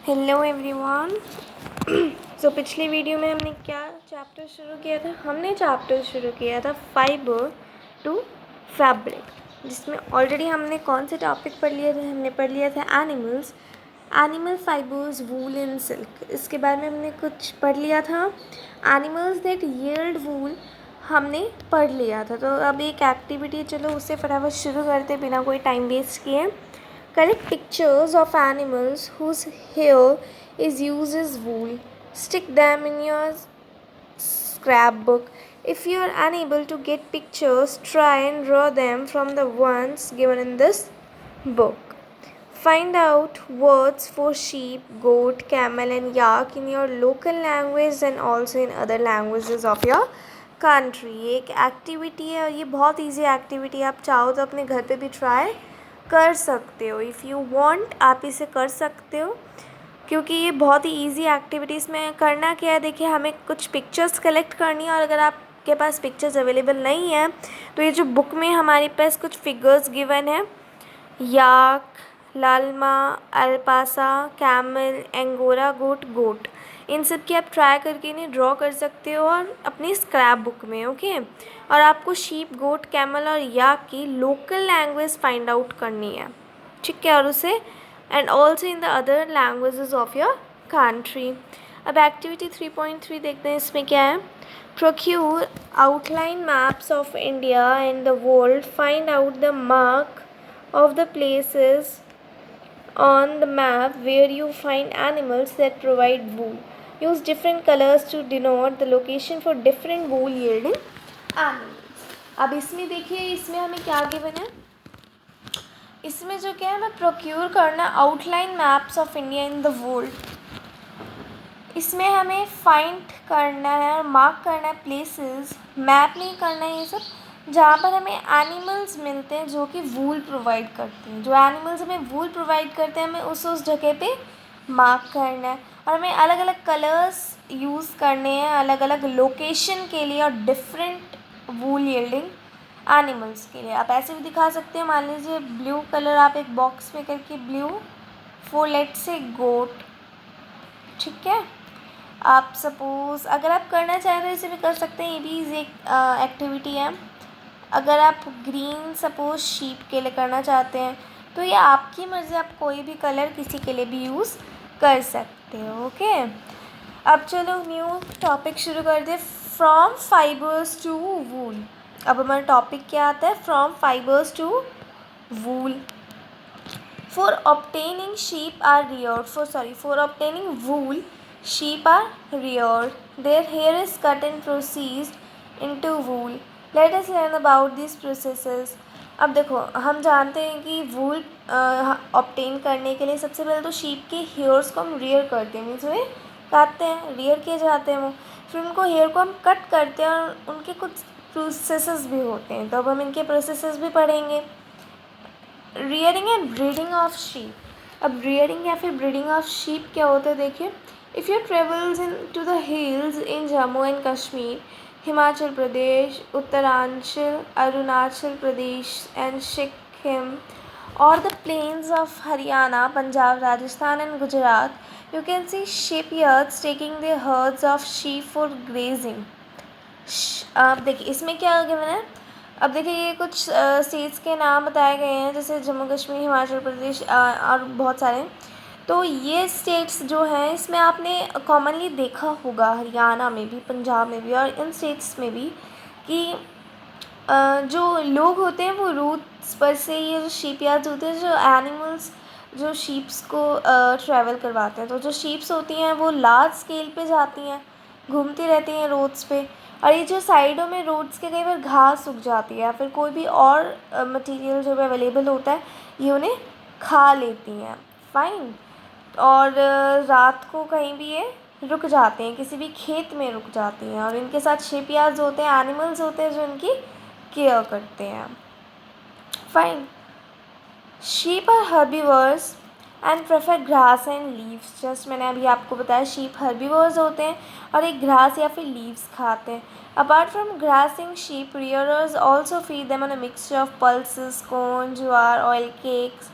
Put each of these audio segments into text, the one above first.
Hello everyone. सो पिछली video में हमने क्या चैप्टर शुरू किया था? हमने चैप्टर शुरू किया था फाइबर टू फैब्रिक, जिसमें ऑलरेडी हमने कौन से टॉपिक पढ़ लिए थे? हमने पढ़ लिया था animals, animal fibres, wool and silk. इसके बारे में हमने कुछ पढ़ लिया था। एनिमल्स दैट यील्ड वूल हमने पढ़ लिया था। तो अब एक एक्टिविटी, चलो उससे फटाफट शुरू करते बिना कोई टाइम वेस्ट किए। Collect pictures of animals whose hair is used as wool. Stick them in your scrapbook. If you are unable to get pictures, try and draw them from the ones given in this book. Find out words for sheep, goat, camel, and yak in your local language and also in other languages of your country. एक activity है और ये बहुत easy activity है। आप चाहो तो अपने घर पे भी ट्राई कर सकते हो। इफ़ यू वांट आप इसे कर सकते हो, क्योंकि ये बहुत ही इजी एक्टिविटीज़ में करना क्या है। देखिए, हमें कुछ पिक्चर्स कलेक्ट करनी है और अगर आपके पास पिक्चर्स अवेलेबल नहीं है तो ये जो बुक में हमारे पास कुछ फिगर्स गिवन है, याक, लालमा, अल्पासा, कैमल, एंगोरा गोट, गोट, इन सब की आप ट्राई करके इन्हें ड्रॉ कर सकते हो और अपनी स्क्रैप बुक में। ओके, और आपको शीप, गोट, कैमल और याक की लोकल लैंग्वेज फाइंड आउट करनी है, ठीक है, और उसे and also in the other languages of your country. अब एक्टिविटी 3.3 देखते हैं, इसमें क्या है। Procure outline maps of India and the world, find out the mark of the places on the map where you find animals that provide wool. Use different colors to denote the location for different wool yielding animals. अब इसमें देखिए, इसमें हमें क्या given है। इसमें जो क्या है, हमें प्रोक्यूर करना outline maps of India in the world. इसमें हमें फाइंड करना है और मार्क करना है प्लेसेस, मैप नहीं करना है ये सब, जहाँ पर हमें एनिमल्स मिलते हैं जो कि वूल प्रोवाइड करते हैं। जो एनिमल्स हमें वूल प्रोवाइड करते हैं, हमें उस जगह पे मार्क करना है और हमें अलग अलग कलर्स यूज़ करने हैं अलग अलग लोकेशन के लिए और डिफरेंट वूल यील्डिंग एनिमल्स के लिए। आप ऐसे भी दिखा सकते हो, मान लीजिए ब्लू कलर आप एक बॉक्स में करके ब्लू फॉर लेट्स से गोट, ठीक है। आप सपोज़ अगर आप करना चाहें तो इसे भी कर सकते हैं, ये भी इजी एक्टिविटी है। अगर आप ग्रीन सपोज़ शीप के लिए करना चाहते हैं तो ये आपकी मर्ज़ी, आप कोई भी कलर किसी के लिए भी यूज़ कर सकते हो। ओके, अब चलो न्यू टॉपिक शुरू कर दे, फ्रॉम फाइबर्स टू वूल। अब हमारा टॉपिक क्या आता है, from fibres to wool. For obtaining wool, sheep are reared. Their hair is cut and processed into wool. Let us learn about these processes. अब देखो, हम जानते हैं कि वूल ऑब्टेन करने के लिए सबसे पहले तो शीप के हेयर्स को हम रियर करते हैं, मीन्स उन्हें काटते हैं, रियर किए जाते हैं वो। फिर उनको हेयर को हम कट करते हैं और उनके कुछ प्रोसेसेस भी होते हैं, तो अब हम इनके प्रोसेसेस भी पढ़ेंगे। Rearing and breeding of sheep. अब रियरिंग या फिर ब्रीडिंग ऑफ शीप क्या होता है, देखिए। If you travels into the hills in Jammu and Kashmir, Himachal Pradesh, Uttaranchal, Arunachal Pradesh and Sikkim, और the plains of Haryana, Punjab, Rajasthan and Gujarat, you can see shipyards taking their herds of sheep for grazing. अब देखिए इसमें क्या गिवन है। अब देखिए ये कुछ स्टेट्स के नाम बताए गए हैं, जैसे जम्मू कश्मीर, हिमाचल प्रदेश और बहुत सारे। तो ये स्टेट्स जो हैं, इसमें आपने कॉमनली देखा होगा हरियाणा में भी, पंजाब में भी और इन स्टेट्स में भी कि जो लोग होते हैं वो रूट्स पर से, ये जो शीप यार्ड्स होते हैं, जो एनिमल्स जो शीप्स को ट्रैवल करवाते हैं, तो जो शीप्स होती हैं वो लार्ज स्केल पे जाती हैं, घूमती रहती हैं रोड्स पे, और ये जो साइडों में रोड्स के कई बार घास उग जाती है या फिर कोई भी और मटेरियल जो अवेलेबल होता है, ये उन्हें खा लेती हैं। फाइन। और रात को कहीं भी ये रुक जाते हैं, किसी भी खेत में रुक जाती हैं, और इनके साथ शिपयार्ड्स होते हैं, एनिमल्स होते हैं जो इनकी केयर करते हैं। Fine. Sheep are herbivores and prefer grass and leaves. Just मैंने अभी आपको बताया, शीप हर्बीवर्स होते हैं और एक ग्रास या फिर लीव्स खाते हैं। Apart from grossing sheep, rearers also feed them on a mixture of pulses, corn, jowar, oil cakes,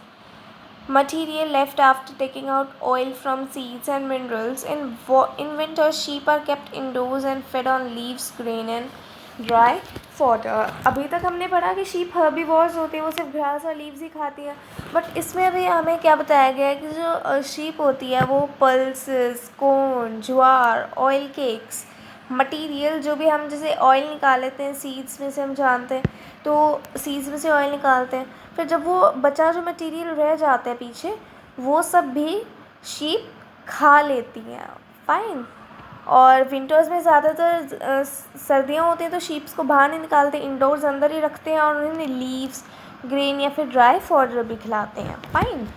material left after taking out oil from seeds and minerals. In winter, sheep are kept indoors and fed on leaves, grain and dry fodder. अभी तक हमने पढ़ा कि sheep herbivores होती है, वो सिर्फ घास और leaves ही खाती है, बट इसमें अभी हमें क्या बताया गया है कि जो sheep होती है वो pulses, corn, ज्वार, oil cakes, मटीरियल जो भी हम जैसे ऑयल निकाल लेते हैं सीड्स में से, हम जानते हैं तो सीड्स में से ऑयल निकालते हैं, फिर जब वो बचा जो मटेरियल रह जाता है पीछे, वो सब भी शीप खा लेती हैं. फाइन. और विंटर्स में ज़्यादातर सर्दियाँ होती हैं तो शीप्स को बाहर नहीं निकालते, इंडोर्स अंदर ही रखते हैं और उन्हें लीव्स, ग्रेन या फिर ड्राई फॉडर भी खिलाते हैं. Fine.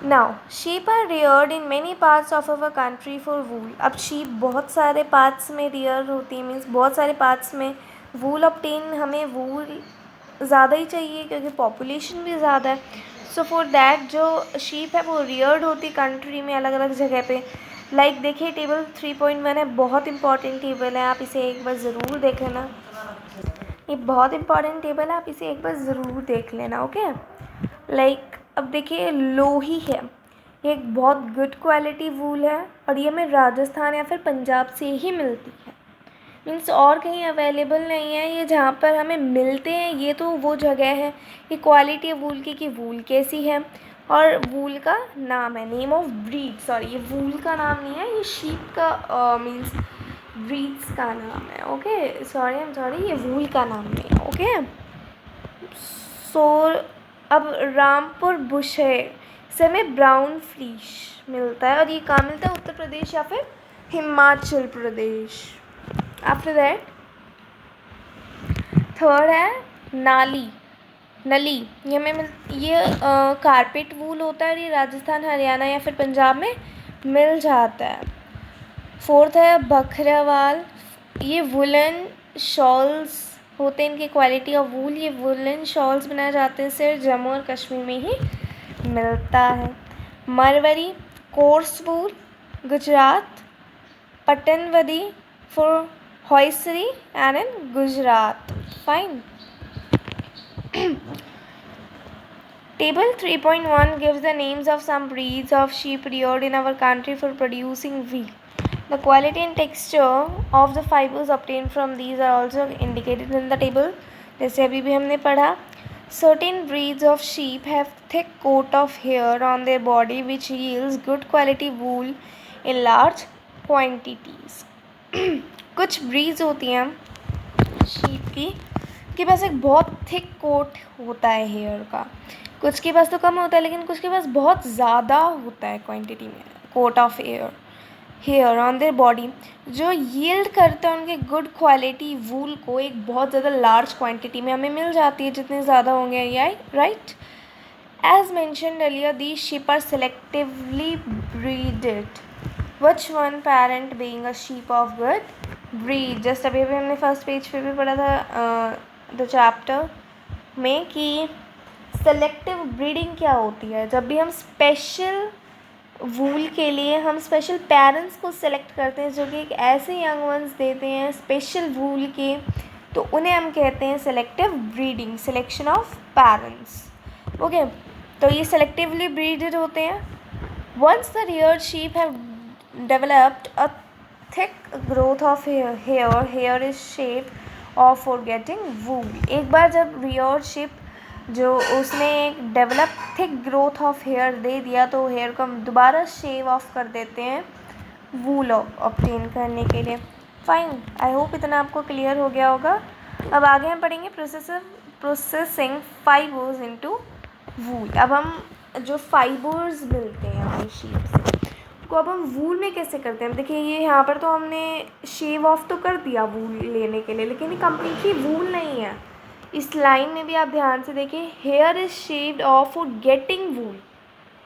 Now sheep are reared in many parts of our country for wool. अब शीप बहुत सारे पार्ट्स में rear होती है, मीन्स बहुत सारे पार्ट्स में वूल ऑब्टेन, हमें वूल ज़्यादा ही चाहिए क्योंकि पॉपुलेशन भी ज़्यादा है. सो फॉर दैट जो शीप है वो रियर्ड होती है कंट्री में अलग अलग जगह पे. लाइक देखिए टेबल 3.1 है, बहुत इंपॉर्टेंट टेबल है, आप इसे एक बार ज़रूर देख लेना. ये बहुत इंपॉर्टेंट टेबल है, आप इसे एक बार ज़रूर देख लेना. ओके. लाइक अब देखिए लोही है, ये एक बहुत गुड क्वालिटी वूल है और ये हमें राजस्थान या फिर पंजाब से ही मिलती है, मीन्स और कहीं अवेलेबल नहीं है. ये जहाँ पर हमें मिलते हैं ये तो वो जगह है. ये क्वालिटी है वूल की कि वूल कैसी है और वूल का नाम है, नेम ऑफ ब्रीड. सॉरी, ये वूल का नाम नहीं है, ये शीप का मीन्स ब्रीड्स का नाम है. Okay. Sorry, I am sorry, ये वूल का नाम नहीं है. ओके. सो अब रामपुर बुश है, इससे हमें ब्राउन फ्लीश मिलता है और ये कहाँ मिलता है? उत्तर प्रदेश या फिर Himachal Pradesh. After that third है नली. ये हमें ये कारपेट वूल होता है और ये राजस्थान, हरियाणा या फिर पंजाब में मिल जाता है. फोर्थ है बखरावाल. ये वुलन शॉल्स होते हैं, इनकी क्वालिटी ऑफ वूल, ये वुलन शॉल्स बनाए जाते हैं, सिर्फ जम्मू और कश्मीर में ही मिलता है. Marwari coarse wool, Gujarat. Patanwadi for hosiery and in Gujarat. Fine. Table 3.1 gives the names of some breeds of sheep reared in our country for producing wool. The quality and texture of the fibers obtained from these are also indicated in the table. जैसे अभी भी हमने पढ़ा. Certain breeds of sheep have thick coat of hair on their body which yields good quality wool in large quantities. कुछ breeds होती हैं sheep की के पास एक बहुत थिक कोट होता है हेयर का, कुछ के पास तो कम होता है लेकिन कुछ के पास बहुत ज़्यादा होता है क्वांटिटी में coat of hair on their body, जो यील्ड करता है उनके गुड क्वालिटी वूल को एक बहुत ज़्यादा लार्ज क्वांटिटी में हमें मिल जाती है, जितने ज़्यादा होंगे. या right. As mentioned earlier these sheep are selectively breeded, which one parent being a sheep of good breed. Just अभी हमने फर्स्ट पेज पे भी पढ़ा था द चैप्टर में कि सेलेक्टिव ब्रीडिंग क्या होती है. जब भी हम स्पेशल वूल के लिए हम स्पेशल पेरेंट्स को सेलेक्ट करते हैं जो कि एक ऐसे यंग वंस देते हैं स्पेशल वूल के, तो उन्हें हम कहते हैं selective breeding, selection of parents. Okay. तो ये सेलेक्टिवली ब्रीडेड होते हैं. Once the reared sheep have developed a thick growth of hair is shaped off for getting wool. एक बार जब रियर्ड शीप जो उसने एक develop thick growth of hair दे दिया तो हेयर को हम दोबारा शेव ऑफ कर देते हैं वूल ऑब्टेन करने के लिए. फाइन. आई होप इतना आपको क्लियर हो गया होगा. अब आगे हम पढ़ेंगे प्रोसेसिंग फाइबर्स इनटू वूल. अब हम जो फाइबर्स मिलते हैं हमें शीप से को अब हम वूल में कैसे करते हैं. देखिए ये यहाँ पर तो हमने शेव ऑफ तो कर दिया वूल लेने के लिए, लेकिन ये कम्प्लीटली वूल नहीं है. इस लाइन में भी आप ध्यान से देखिए, hair is shaved off for getting wool,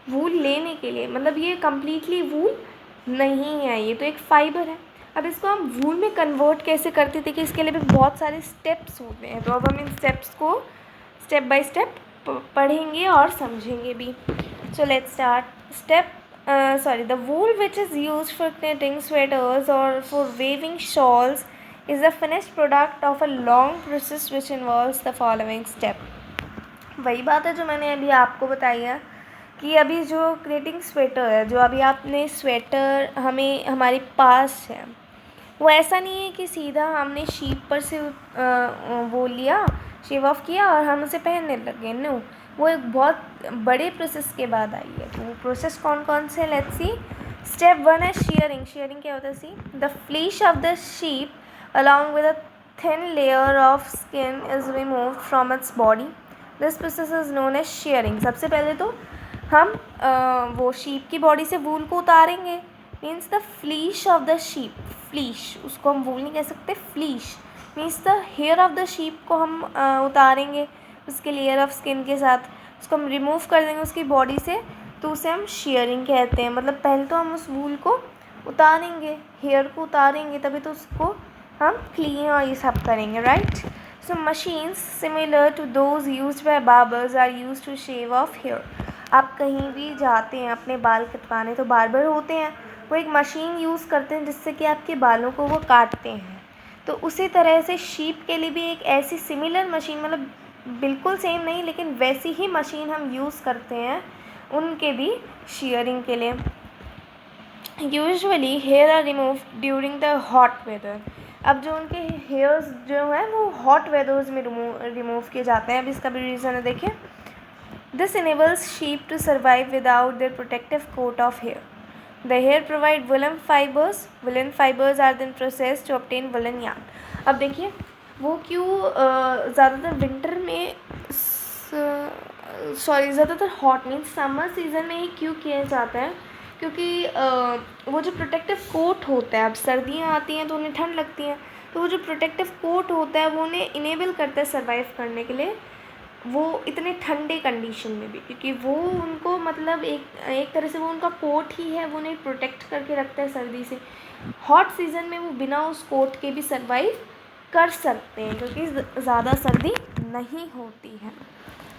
wool लेने के लिए, मतलब ये कम्प्लीटली वूल नहीं है, ये तो एक फाइबर है. अब इसको हम वूल में कन्वर्ट कैसे करते थे कि इसके लिए भी बहुत सारे स्टेप्स होते हैं, तो अब हम इन स्टेप्स को स्टेप बाय स्टेप पढ़ेंगे और समझेंगे भी. So let's start. The wool which is used for knitting sweaters or for weaving shawls is the finished product of a long process which involves the following step. वही बात है जो मैंने अभी आपको बताई है कि अभी जो क्रिएटिंग स्वेटर है, जो अभी आपने स्वेटर हमें हमारे पास है, वो ऐसा नहीं है कि सीधा हमने शीप पर से वो लिया, शेव ऑफ किया और हम उसे पहनने लगे। नो, वो एक बहुत बड़े प्रोसेस के बाद आई है। तो वो प्रोसेस कौन कौन से, लेट्स सी। स्टेप 1 है शेयरिंग। शेयरिंग क्या होता है? See, the fleece of the sheep along with a thin layer of skin is removed from its body. This process is known as shearing. सबसे पहले तो हम वो शीप की बॉडी से वूल को उतारेंगे। Means the fleece of the sheep, fleece, उसको हम वूल नहीं कह सकते, fleece means the hair of the sheep को हम उतारेंगे उसके लेयर ऑफ स्किन के साथ, उसको हम रिमूव कर देंगे उसकी बॉडी से, तो उसे हम शेयरिंग कहते हैं। मतलब पहले तो हम उस वूल को उतारेंगे, हेयर को उतारेंगे, तभी तो उसको हम क्लीन और ये सब करेंगे, right. So machines similar to those used by barbers are used to shave off hair. आप कहीं भी जाते हैं अपने बाल कटवाने, तो बार्बर होते हैं, वो एक मशीन यूज़ करते हैं जिससे कि आपके बालों को वो काटते हैं। तो उसी तरह से शीप के लिए भी एक ऐसी सिमिलर मशीन, मतलब बिल्कुल सेम नहीं लेकिन वैसी ही मशीन हम यूज़ करते हैं उनके भी शेयरिंग के लिए। Usually hair are remove during the hot weather. अब जो उनके हेयर्स जो हैं वो हॉट वेदर्स में रिमूव किए जाते हैं। अब इसका भी रीज़न है, देखिए। This enables sheep to survive without their protective coat of hair. The hair provide woolen fibers. Woolen fibers are then processed to obtain woolen yarn. अब देखिए वो क्यों ज़्यादातर विंटर में, सॉरी ज़्यादातर हॉट मीन्स समर सीज़न में ही क्यों किया जाता है? क्योंकि वो जो प्रोटेक्टिव कोट होता है, अब सर्दियाँ आती हैं तो उन्हें ठंड लगती है, तो वो जो प्रोटेक्टिव कोट होता है वो उन्हें इनेबल करता है सर्वाइव करने के लिए, वो इतने ठंडे कंडीशन में भी, क्योंकि वो उनको मतलब एक तरह से वो उनका कोट ही है, वो उन्हें प्रोटेक्ट करके रखता है सर्दी से। हॉट सीज़न में वो बिना उस कोट के भी सर्वाइव कर सकते हैं क्योंकि ज़्यादा सर्दी नहीं होती है।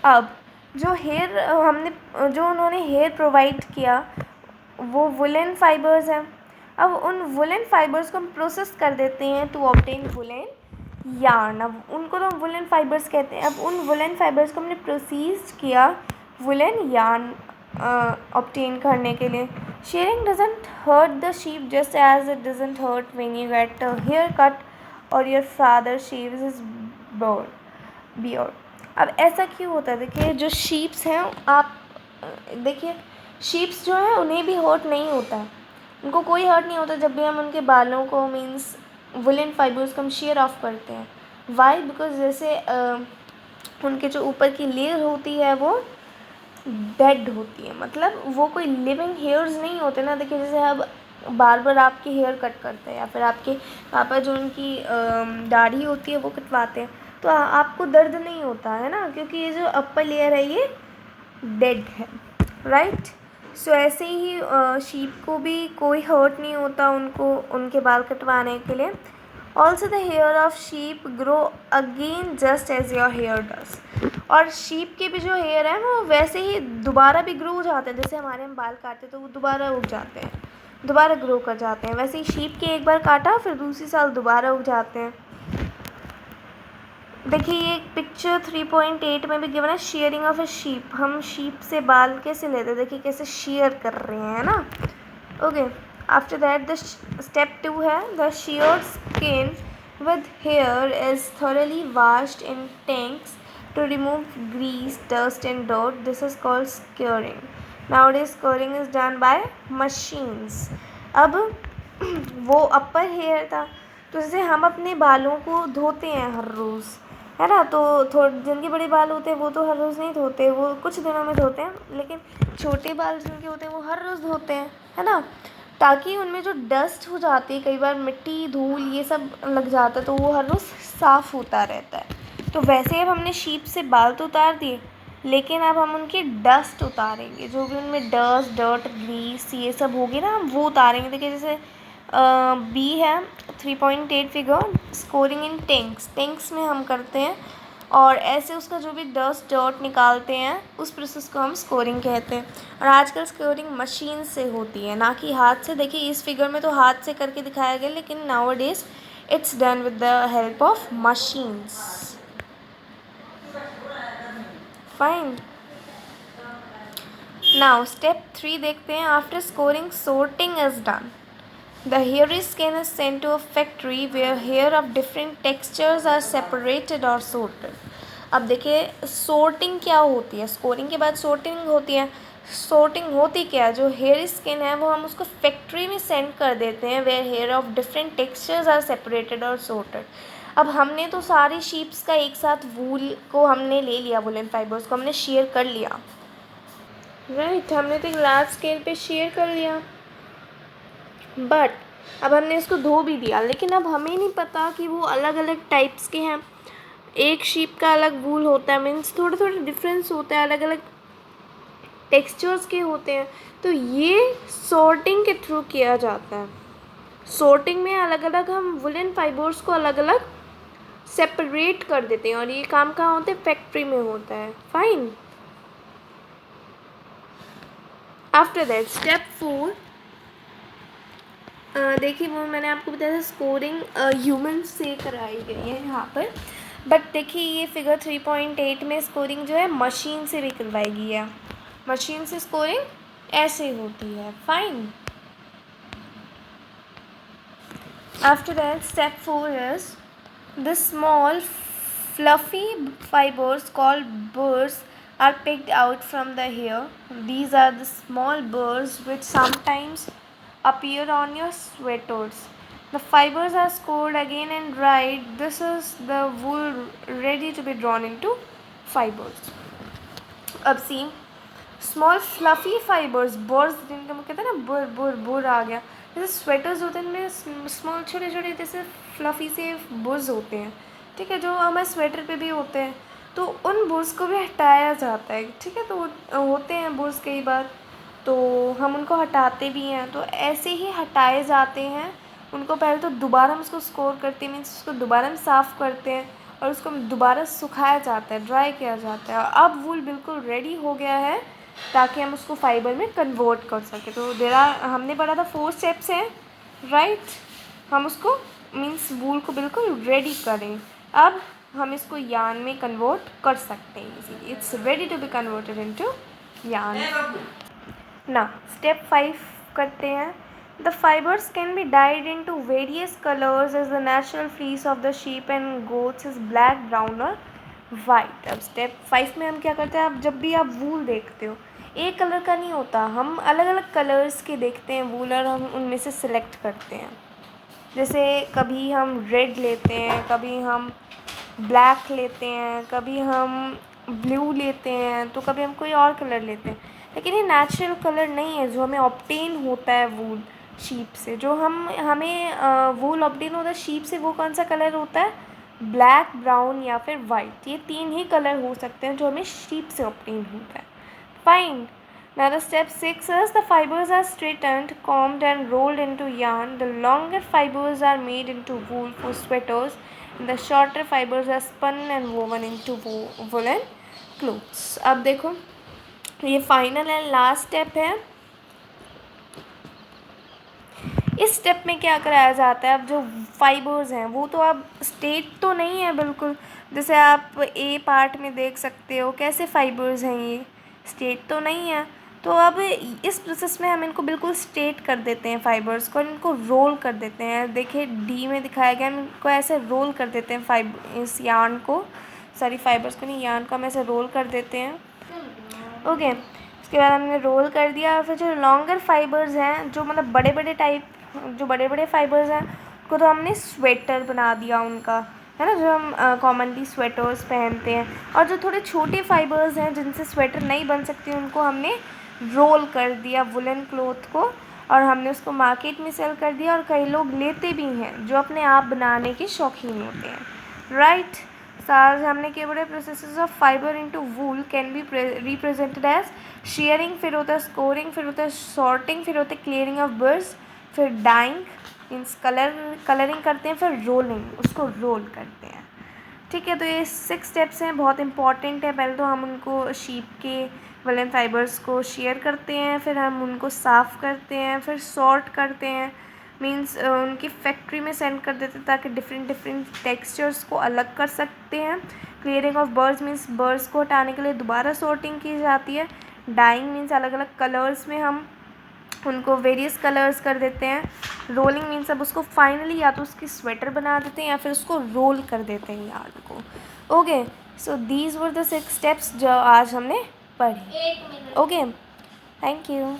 अब जो हेयर जो उन्होंने हेयर प्रोवाइड किया वो वुलन फाइबर्स हैं। अब उन वुलन फाइबर्स को हम प्रोसेस कर देते हैं टू ऑब्टेन वुलन यार्न। अब उनको तो वुलन फाइबर्स कहते हैं। अब उन वुलन फाइबर्स को हमने प्रोसेस किया वुलन यार्न ऑब्टेन करने के लिए। Shearing doesn't hurt the sheep just as it doesn't hurt when you get a haircut or your father shaves his beard. अब ऐसा क्यों होता है? देखिए जो शीप्स हैं, आप देखिए शीप्स जो हैं उन्हें भी हर्ट नहीं होता है, उनको कोई हर्ट नहीं होता जब भी हम उनके बालों को मीन्स वुलन फाइबर्स को हम शेयर ऑफ करते हैं। वाई? बिकॉज जैसे उनके जो ऊपर की लेयर होती है वो डेड होती है, मतलब वो कोई लिविंग हेयर्स नहीं होते ना। देखिए जैसे अब बार बार आपके हेयर कट करते हैं या फिर आपके पापा जो उनकी दाढ़ी होती है वो कटवाते हैं, तो आपको दर्द नहीं होता है ना, क्योंकि ये जो अपर लेयर है ये डेड है, राइट। सो ऐसे ही शीप को भी कोई हर्ट नहीं होता उनको उनके बाल कटवाने के लिए। Also the hair of sheep grow again just as your hair does. और शीप के भी जो हेयर हैं वो वैसे ही दोबारा भी ग्रो हो जाते हैं, जैसे हमारे हम बाल काटते हैं तो वो दोबारा उग जाते हैं, दोबारा ग्रो कर जाते हैं, वैसे ही शीप के एक बार काटा फिर दूसरी साल दोबारा उग जाते हैं। देखिए ये पिक्चर 3.8 में भी गिवन है शेयरिंग ऑफ ए शीप। हम शीप से बाल कैसे लेते हैं, देखिए कैसे शेयर कर रहे हैं ना। Okay, after that the step 2 है the sheared skin with hair is thoroughly washed in tanks to remove grease, dust and dirt. This is called scouring. Nowadays scouring is done by machines. अब वो अपर hair था, तो जैसे हम अपने बालों को धोते हैं हर रोज़, है ना, तो थोड़े जिनके बड़े बाल होते हैं वो तो हर रोज़ नहीं धोते, वो कुछ दिनों में धोते हैं, लेकिन छोटे बाल जिनके होते हैं वो हर रोज़ धोते हैं, है ना, ताकि उनमें जो डस्ट हो जाती है, कई बार मिट्टी धूल ये सब लग जाता है, तो वो हर रोज़ साफ़ होता रहता है। तो वैसे अब हमने शीप से बाल तो उतार दिए, लेकिन अब हम उनकी डस्ट उतारेंगे, जो भी उनमें डस्ट डर्ट ग्रीस ये सब होगी ना, हम वो उतारेंगे। देखिए जैसे बी है 3.8 फिगर स्कोरिंग इन टैंक्स। टैंक्स में हम करते हैं और ऐसे उसका जो भी डस्ट डर्ट निकालते हैं उस प्रोसेस को हम स्कोरिंग कहते हैं। और आजकल स्कोरिंग मशीन से होती है, ना कि हाथ से। देखिए इस फिगर में तो हाथ से करके दिखाया गया, लेकिन now days it's done with the help of machines. Fine. Now step 3 देखते हैं। After scoring sorting is done, the hairy skin is sent to a factory where hair of different textures are separated or sorted. अब देखिए sorting क्या होती है, scoring के बाद sorting होती है। sorting होती क्या है, जो hairy skin है वो हम उसको factory में send कर देते हैं where hair of different textures are separated or sorted. अब हमने तो सारी sheeps का एक साथ wool को हमने ले लिया, woolen fibers को हमने shear कर लिया, राइट हमने तो लार्ज स्केल पे शेयर कर लिया, बट अब हमने इसको धो भी दिया, लेकिन अब हमें नहीं पता कि वो अलग अलग टाइप्स के हैं। एक शीप का अलग वूल होता है, मीन्स थोड़े थोड़े डिफरेंस होता है, अलग अलग टेक्सचर्स के होते हैं। तो ये सॉर्टिंग के थ्रू किया जाता है। सॉर्टिंग में अलग अलग हम वुलन फाइबर्स को अलग अलग सेपरेट कर देते हैं, और ये काम कहाँ होता है, फैक्ट्री में होता है। फाइन। आफ्टर दैट स्टेप 4, देखिए वो मैंने आपको बताया था स्कोरिंग ह्यूमन से कराई गई है यहाँ पर, बट देखिए ये फिगर 3.8 में स्कोरिंग जो है मशीन से भी करवाई गई है। मशीन से स्कोरिंग ऐसे होती है। Fine. After that step 4 is the small fluffy fibers called burrs are picked out from the hair. These are the small burrs which sometimes appear on your sweaters. The fibers are scored again and dried. This is the wool ready to be drawn into fibers. अब C small fluffy fibres, बर्स जिनके हम कहते हैं ना, बुर बुर बुर आ गया, जैसे स्वेटर्स होते हैं इनमें स्मॉल छोटे छोटे जैसे फ्लफ़ी से बुर्स होते हैं, ठीक है, जो हमारे स्वेटर पे भी होते हैं। तो उन बुर्स को भी हटाया जाता है, ठीक है। तो होते हैं बुर्स कई बार, तो हम उनको हटाते भी हैं। तो ऐसे ही हटाए जाते हैं उनको। पहले तो दोबारा हम उसको स्कोर करते हैं, मीन्स उसको दोबारा हम साफ़ करते हैं और उसको दोबारा सुखाया जाता है, ड्राई किया जाता है। और अब वूल बिल्कुल रेडी हो गया है ताकि हम उसको फाइबर में कन्वर्ट कर सकें। तो हमने पढ़ा था 4 स्टेप्स हैं, राइट। हम उसको मीन्स वूल को बिल्कुल रेडी करें। अब हम इसको यार्न में कन्वर्ट कर सकते हैं easily. It's ready to be converted into yarn. ना स्टेप 5 करते हैं। The fibres can be dyed into various colours as the natural fleece of the sheep and goats is black, brown और white. अब step 5 में हम क्या करते हैं, आप जब भी आप वूल देखते हो एक कलर का नहीं होता, हम अलग अलग कलर्स के देखते हैं वूल, और हम उनमें से सिलेक्ट करते हैं। जैसे कभी हम रेड लेते हैं, कभी हम ब्लैक लेते हैं, कभी हम ब्लू लेते हैं, तो कभी हम कोई और कलर लेते हैं। लेकिन ये नेचुरल कलर नहीं है जो हमें ऑब्टेन होता है वूल शीप से। जो हमें वूल ऑब्टेन होता है शीप से, वो कौन सा कलर होता है, ब्लैक, ब्राउन या फिर वाइट। ये 3 ही कलर हो सकते हैं जो हमें शीप से ऑब्टेन होता है। Fine. Now the step 6 is the fibers are straightened, combed and rolled into yarn. The longer fibers are made into wool for sweaters, and the shorter fibers are spun and woven into woolen clothes. अब देखो ये final and last step है। इस step में क्या कराया जाता है, अब जो फाइबर्स हैं वो तो अब स्ट्रेट तो नहीं है बिल्कुल, जैसे आप ए पार्ट में देख सकते हो कैसे फाइबर्स हैं, ये स्ट्रेट तो नहीं है। तो अब इस प्रोसेस में हम इनको बिल्कुल स्ट्रेट कर देते हैं फाइबर्स को, इनको रोल कर देते हैं। देखिए डी में दिखाया गया, हम इनको ऐसे रोल कर देते हैं इस यार्न को, सॉरी फाइबर्स को नहीं, यार्न को हम ऐसे रोल कर देते हैं। ओके, उसके बाद हमने रोल कर दिया। और फिर जो लॉन्गर फाइबर्स हैं, जो मतलब बड़े बड़े टाइप, जो बड़े बड़े फाइबर्स हैं उनको तो हमने स्वेटर बना दिया उनका, है ना, जो हम कॉमनली स्वेटर्स पहनते हैं। और जो थोड़े छोटे फाइबर्स हैं जिनसे स्वेटर नहीं बन सकती, उनको हमने रोल कर दिया वुलन क्लॉथ को, और हमने उसको मार्केट में सेल कर दिया। और कई लोग लेते भी हैं जो अपने आप बनाने के शौकीन होते हैं, राइट। आज हमने क्या बोला, processes of fibre into wool can be represented as shearing, फिर होता है स्कोरिंग, फिर होता है सॉर्टिंग, फिर होता है क्लियरिंग ऑफ बर्ड्स, फिर डाइंग मीन्स कलरिंग करते हैं, फिर रोलिंग, उसको रोल करते हैं, ठीक है। तो ये 6 स्टेप्स हैं, बहुत इंपॉर्टेंट है। पहले तो हम उनको शीप के वुलन फाइबर्स को शेयर करते हैं, फिर हम उनको साफ़ करते हैं, फिर सॉर्ट करते हैं, मीन्स उनकी फैक्ट्री में सेंड कर देते हैं ताकि डिफरेंट टेक्सचर्स को अलग कर सकते हैं। Clearing of birds means birds को हटाने के लिए दोबारा सॉर्टिंग की जाती है। डाइंग मीन्स अलग अलग कलर्स में हम उनको वेरियस कलर्स कर देते हैं। रोलिंग मीन्स अब उसको फाइनली या तो उसकी स्वेटर बना देते हैं या फिर उसको रोल कर देते हैं यार्न को। Okay, so these were the 6 steps जो आज हमने पढ़े। Okay, thank you.